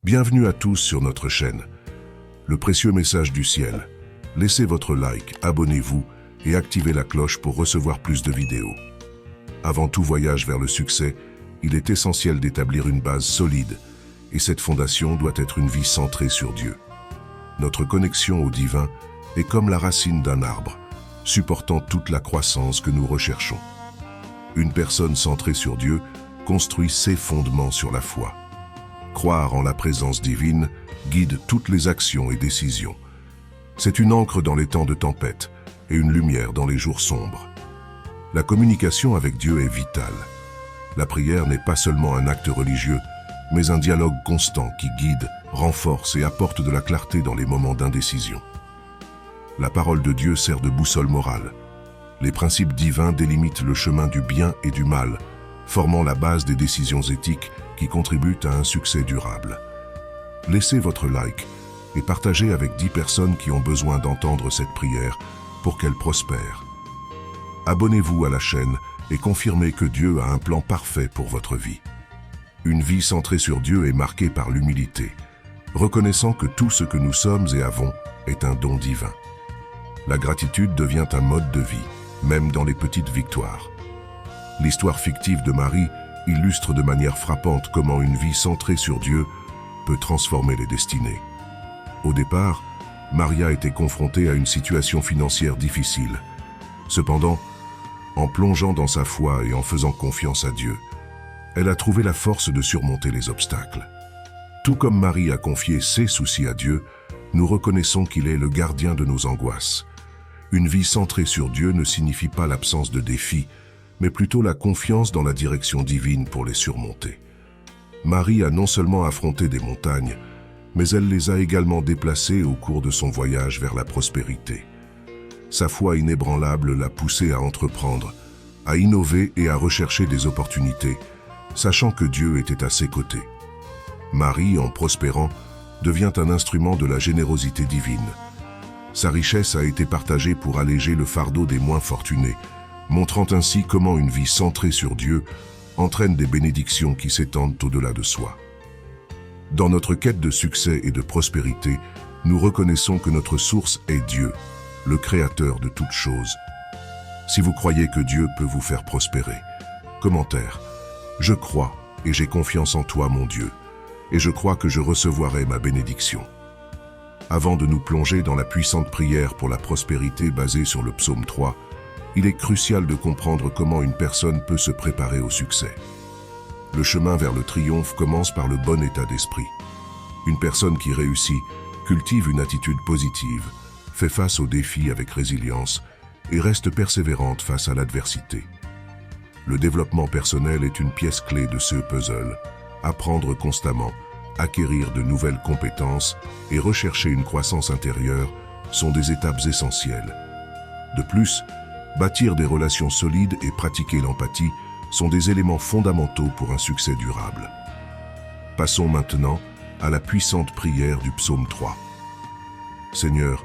Bienvenue à tous sur notre chaîne. Le précieux message du ciel. Laissez votre like, abonnez-vous et activez la cloche pour recevoir plus de vidéos. Avant tout voyage vers le succès, il est essentiel d'établir une base solide et cette fondation doit être une vie centrée sur Dieu. Notre connexion au divin est comme la racine d'un arbre, supportant toute la croissance que nous recherchons. Une personne centrée sur Dieu construit ses fondements sur la foi. Croire en la présence divine guide toutes les actions et décisions. C'est une ancre dans les temps de tempête et une lumière dans les jours sombres. La communication avec Dieu est vitale. La prière n'est pas seulement un acte religieux, mais un dialogue constant qui guide, renforce et apporte de la clarté dans les moments d'indécision. La parole de Dieu sert de boussole morale. Les principes divins délimitent le chemin du bien et du mal, formant la base des décisions éthiques qui contribuent à un succès durable. Laissez votre like et partagez avec 10 personnes qui ont besoin d'entendre cette prière pour qu'elle prospère. Abonnez-vous à la chaîne et confirmez que Dieu a un plan parfait pour votre vie. Une vie centrée sur Dieu est marquée par l'humilité, reconnaissant que tout ce que nous sommes et avons est un don divin. La gratitude devient un mode de vie, même dans les petites victoires. L'histoire fictive de Marie illustre de manière frappante comment une vie centrée sur Dieu peut transformer les destinées. Au départ, Maria était confrontée à une situation financière difficile. Cependant, en plongeant dans sa foi et en faisant confiance à Dieu, elle a trouvé la force de surmonter les obstacles. Tout comme Marie a confié ses soucis à Dieu, nous reconnaissons qu'il est le gardien de nos angoisses. Une vie centrée sur Dieu ne signifie pas l'absence de défis, mais plutôt la confiance dans la direction divine pour les surmonter. Marie a non seulement affronté des montagnes, mais elle les a également déplacées au cours de son voyage vers la prospérité. Sa foi inébranlable l'a poussée à entreprendre, à innover et à rechercher des opportunités, sachant que Dieu était à ses côtés. Marie, en prospérant, devient un instrument de la générosité divine. Sa richesse a été partagée pour alléger le fardeau des moins fortunés, montrant ainsi comment une vie centrée sur Dieu entraîne des bénédictions qui s'étendent au-delà de soi. Dans notre quête de succès et de prospérité, nous reconnaissons que notre source est Dieu, le Créateur de toutes choses. Si vous croyez que Dieu peut vous faire prospérer, commentaire: je crois et j'ai confiance en toi, mon Dieu, et je crois que je recevrai ma bénédiction. Avant de nous plonger dans la puissante prière pour la prospérité basée sur le psaume 3, il est crucial de comprendre comment une personne peut se préparer au succès. Le chemin vers le triomphe commence par le bon état d'esprit. Une personne qui réussit cultive une attitude positive, fait face aux défis avec résilience et reste persévérante face à l'adversité. Le développement personnel est une pièce clé de ce puzzle. Apprendre constamment, acquérir de nouvelles compétences et rechercher une croissance intérieure sont des étapes essentielles. De plus, bâtir des relations solides et pratiquer l'empathie sont des éléments fondamentaux pour un succès durable. Passons maintenant à la puissante prière du psaume 3. Seigneur,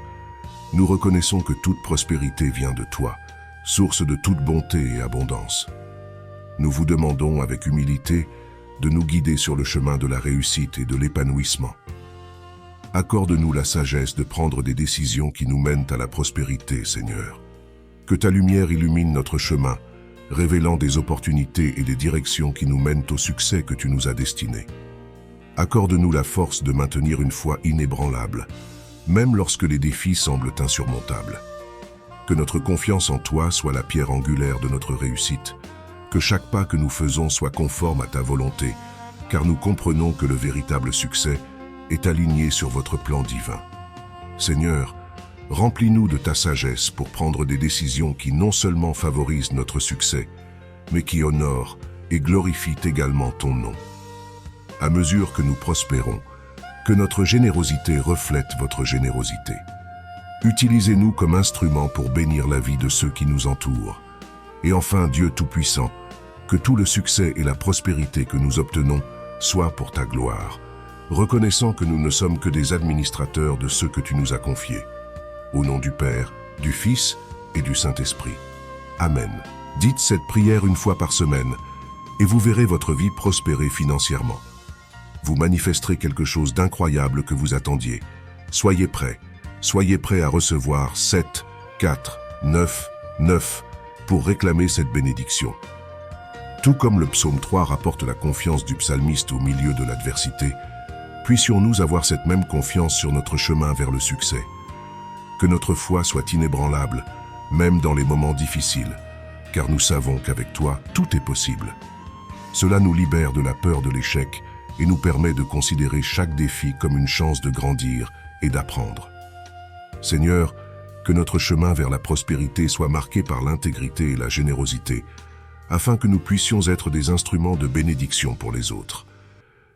nous reconnaissons que toute prospérité vient de toi, source de toute bonté et abondance. Nous vous demandons avec humilité de nous guider sur le chemin de la réussite et de l'épanouissement. Accorde-nous la sagesse de prendre des décisions qui nous mènent à la prospérité, Seigneur. Que ta lumière illumine notre chemin, révélant des opportunités et des directions qui nous mènent au succès que tu nous as destiné. Accorde-nous la force de maintenir une foi inébranlable, même lorsque les défis semblent insurmontables. Que notre confiance en toi soit la pierre angulaire de notre réussite, que chaque pas que nous faisons soit conforme à ta volonté, car nous comprenons que le véritable succès est aligné sur votre plan divin. Seigneur, remplis-nous de ta sagesse pour prendre des décisions qui non seulement favorisent notre succès, mais qui honorent et glorifient également ton nom. À mesure que nous prospérons, que notre générosité reflète votre générosité. Utilisez-nous comme instrument pour bénir la vie de ceux qui nous entourent. Et enfin, Dieu Tout-Puissant, que tout le succès et la prospérité que nous obtenons soient pour ta gloire, reconnaissant que nous ne sommes que des administrateurs de ce que tu nous as confié. Au nom du Père, du Fils et du Saint-Esprit. Amen. Dites cette prière une fois par semaine et vous verrez votre vie prospérer financièrement. vous manifesterez quelque chose d'incroyable que vous attendiez. Soyez prêts à recevoir 7, 4, 9, 9 pour réclamer cette bénédiction. Tout comme le psaume 3 rapporte la confiance du psalmiste au milieu de l'adversité, puissions-nous avoir cette même confiance sur notre chemin vers le succès. Que notre foi soit inébranlable, même dans les moments difficiles, car nous savons qu'avec toi, tout est possible. Cela nous libère de la peur de l'échec et nous permet de considérer chaque défi comme une chance de grandir et d'apprendre. Seigneur, que notre chemin vers la prospérité soit marqué par l'intégrité et la générosité, afin que nous puissions être des instruments de bénédiction pour les autres.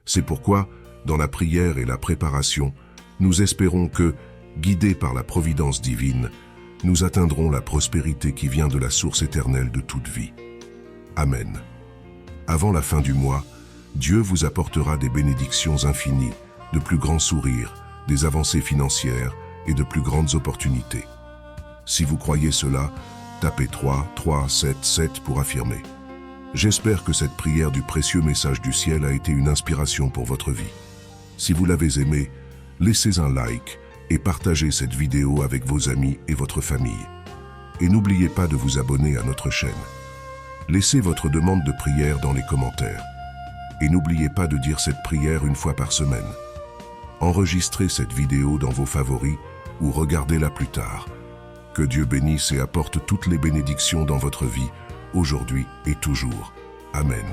C'est pourquoi, dans la prière et la préparation, nous espérons que, guidés par la providence divine, nous atteindrons la prospérité qui vient de la source éternelle de toute vie. Amen. Avant la fin du mois, Dieu vous apportera des bénédictions infinies, de plus grands sourires, des avancées financières et de plus grandes opportunités. Si vous croyez cela, tapez 3, 3, 7, 7 pour affirmer. J'espère que cette prière du précieux message du ciel a été une inspiration pour votre vie. Si vous l'avez aimé, laissez un like et partagez cette vidéo avec vos amis et votre famille. Et n'oubliez pas de vous abonner à notre chaîne. Laissez votre demande de prière dans les commentaires. Et n'oubliez pas de dire cette prière une fois par semaine. Enregistrez cette vidéo dans vos favoris ou regardez-la plus tard. Que Dieu bénisse et apporte toutes les bénédictions dans votre vie, aujourd'hui et toujours. Amen.